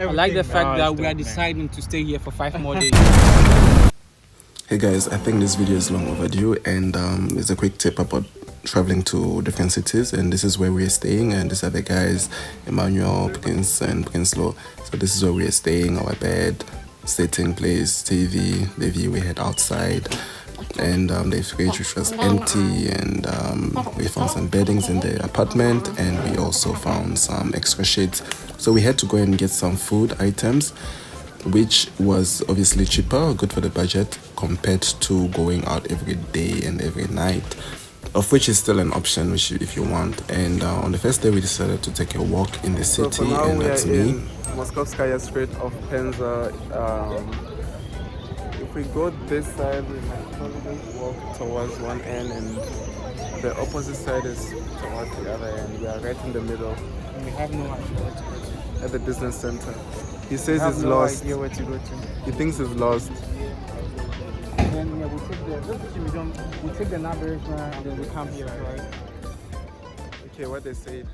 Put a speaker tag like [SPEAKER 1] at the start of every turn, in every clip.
[SPEAKER 1] I like the fact that we are deciding to stay here for 5 more days.
[SPEAKER 2] Hey guys, I think this video is long overdue, and it's a quick tip about traveling to different cities. And this is where we're staying, and these are the guys, Emmanuel, Prince and Prinsloo. So this is where we're staying, our bed, sitting place, TV, the view we had outside, and the fridge which was empty, and we found some beddings in the apartment, and we also found some extra sheets. So we had to go and get some food items, which was obviously cheaper, good for the budget, compared to going out every day and every night, of which is still an option which if you want. And on the first day we decided to take a walk in the city, so for now, and that's me. Moskovskaya Street of Penza. If we go this side, we might probably walk towards one end, and the opposite side is towards the other end. We are right in the middle.
[SPEAKER 1] And we have no idea where to go to.
[SPEAKER 2] At the business center. He says he's lost.
[SPEAKER 1] Idea where to go to.
[SPEAKER 2] He thinks he's lost.
[SPEAKER 1] And then yeah, we take the navigation and then we come here, right?
[SPEAKER 2] Okay, what they said.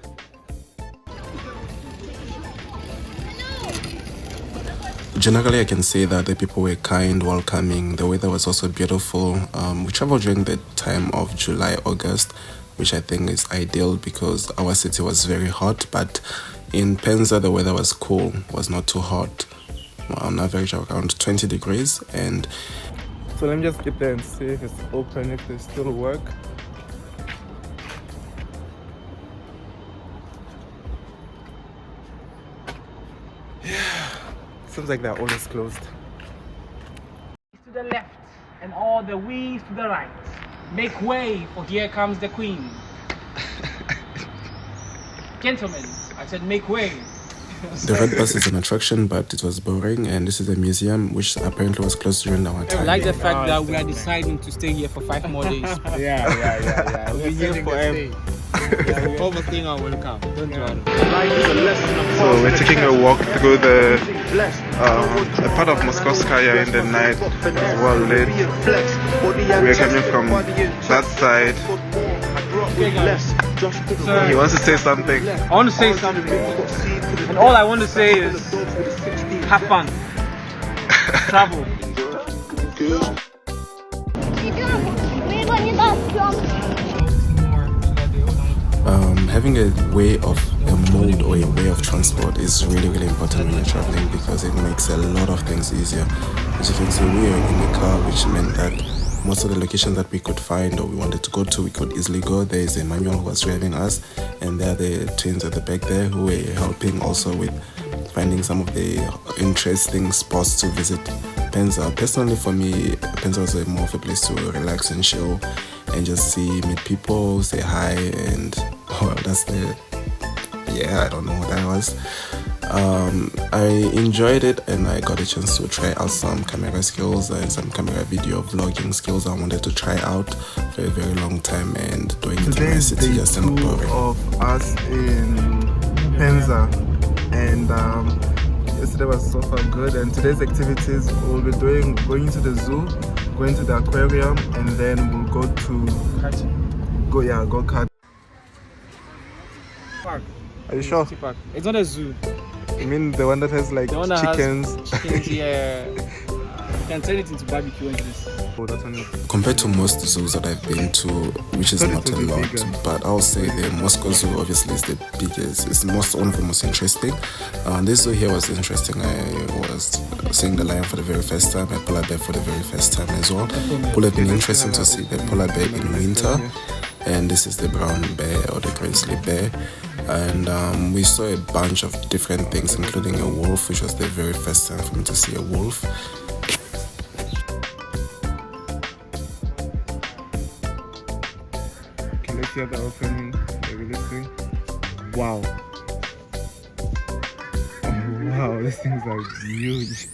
[SPEAKER 2] Generally, I can say that the people were kind, welcoming. The weather was also beautiful. We traveled during the time of July, August, which I think is ideal because our city was very hot. But in Penza, the weather was cool, was not too hot. On average, around 20 degrees. And so let me just get there and see if it's open, if they still work. Seems like they're always closed.
[SPEAKER 1] To the left and all the wheels to the right. Make way, for here comes the queen. Gentlemen, I said make way.
[SPEAKER 2] The red bus is an attraction, but it was boring, and this is a museum which apparently was closed during our time.
[SPEAKER 1] I like the fact that we are deciding to stay here for 5 more days. Yeah. We're here forever. Yeah, overstaying our welcome. Don't worry.
[SPEAKER 2] So we're taking a walk through the a part of Moskovskaya in the night, well lit. We are coming from that side. He wants to say something.
[SPEAKER 1] I want to say something, and all I want to say is have fun, travel.
[SPEAKER 2] Having a mode or a way of transport is really important when you're traveling, because it makes a lot of things easier. As you can see, we are in a car, which meant that most of the locations that we could find or we wanted to go to, we could easily go. There is Emmanuel who was driving us, and there are the twins at the back there who were helping also with finding some of the interesting spots to visit Penza. Personally, for me, Penza was more of a place to relax and chill and just meet people, say hi, and well, that's the, yeah, I don't know what that was. I enjoyed it, and I got a chance to try out some camera skills and some camera video vlogging skills I wanted to try out for a very long time, and doing it in my city just not boring. Of us in Penza, and yesterday was so far good, and today's activities we'll be going to the zoo, going to the aquarium, and then we'll go to go kart.
[SPEAKER 1] Park.
[SPEAKER 2] Are you sure?
[SPEAKER 1] Park. It's not a zoo.
[SPEAKER 2] You mean the one that has like chickens?
[SPEAKER 1] Chickens, yeah. You can turn it into barbecue and this.
[SPEAKER 2] Compared to most zoos that I've been to, which is not a lot, but I'll say the Moscow Zoo obviously is the biggest. It's one of the most interesting. This zoo here was interesting. I was seeing the lion for the very first time, a polar bear for the very first time as well. It would have been interesting to see the polar bear in winter. And this is the brown bear or the grizzly bear. And we saw a bunch of different things, including a wolf, which was the very first time for me to see a wolf. Okay, let's see the opening, the releasing. Wow. Oh, wow, these things are huge.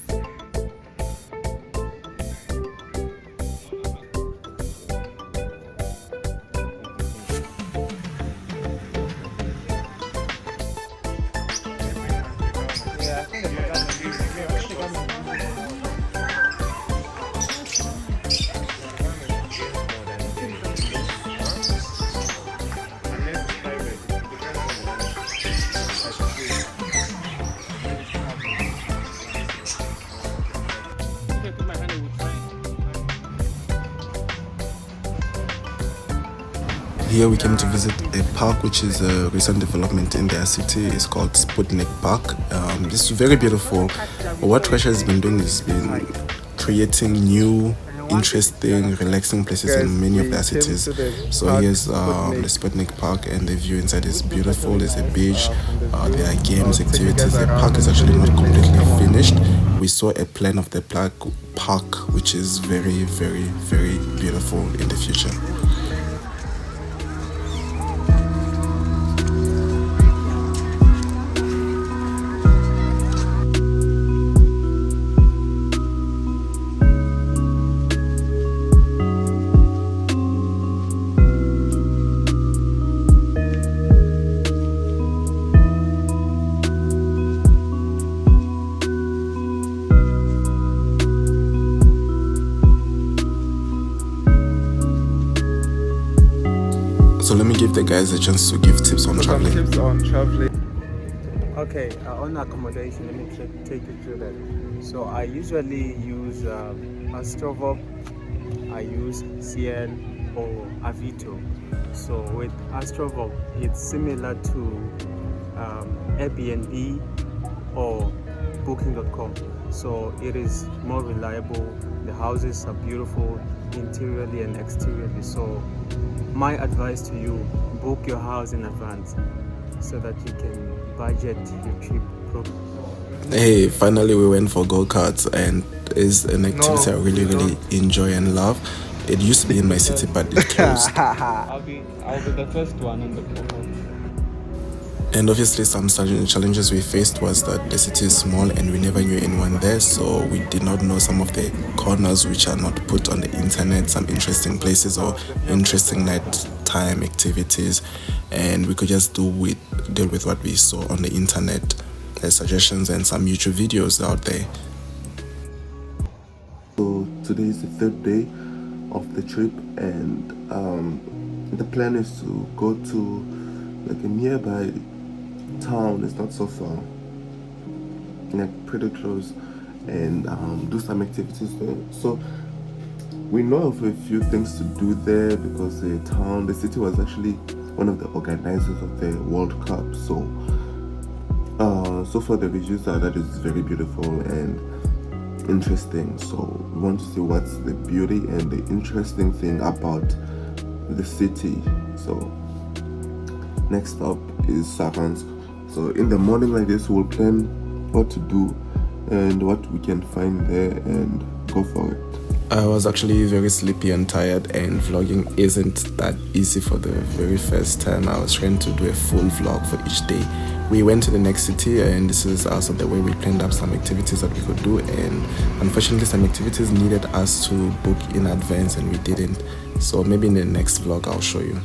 [SPEAKER 2] Here we came to visit a park which is a recent development in their city. It's called Sputnik Park. It's very beautiful. What Russia has been doing is been creating new, interesting, relaxing places in many of their cities. So here's the Sputnik Park, and the view inside is beautiful. There's a beach, there are games, activities. The park is actually not completely finished. We saw a plan of the park which is very, very, very beautiful in the future. So let me give the guys a chance to give tips on traveling.
[SPEAKER 1] Okay, on accommodation, let me take you through that. So I usually use Astrovop, I use CN or Avito. So with Astrovop, it's similar to Airbnb or Booking.com. So it is more reliable. The houses are beautiful interiorly and exteriorly. So my advice to you, book your house in advance so that you can budget your trip properly.
[SPEAKER 2] Hey, finally we went for go-karts, and it's an activity I really enjoy and love. It used to be in my city, but it closed.
[SPEAKER 1] I'll be the first one on the cohort.
[SPEAKER 2] And obviously some challenges we faced was that the city is small and we never knew anyone there, so we did not know some of the corners which are not put on the internet, some interesting places or interesting nighttime activities, and we could just deal with what we saw on the internet, suggestions and some YouTube videos out there. So today is the third day of the trip, and the plan is to go to like a nearby town. It's not so far, like pretty close, and do some activities there. So we know of a few things to do there because the city was actually one of the organizers of the World Cup. So so far the reviews are that it's very beautiful and interesting. So we want to see what's the beauty and the interesting thing about the city. So next up is Saransk. So in the morning like this, we'll plan what to do and what we can find there and go for it. I was actually very sleepy and tired, and vlogging isn't that easy for the very first time. I was trying to do a full vlog for each day. We went to the next city, and this is also the way we planned up some activities that we could do, and unfortunately some activities needed us to book in advance and we didn't. So maybe in the next vlog I'll show you.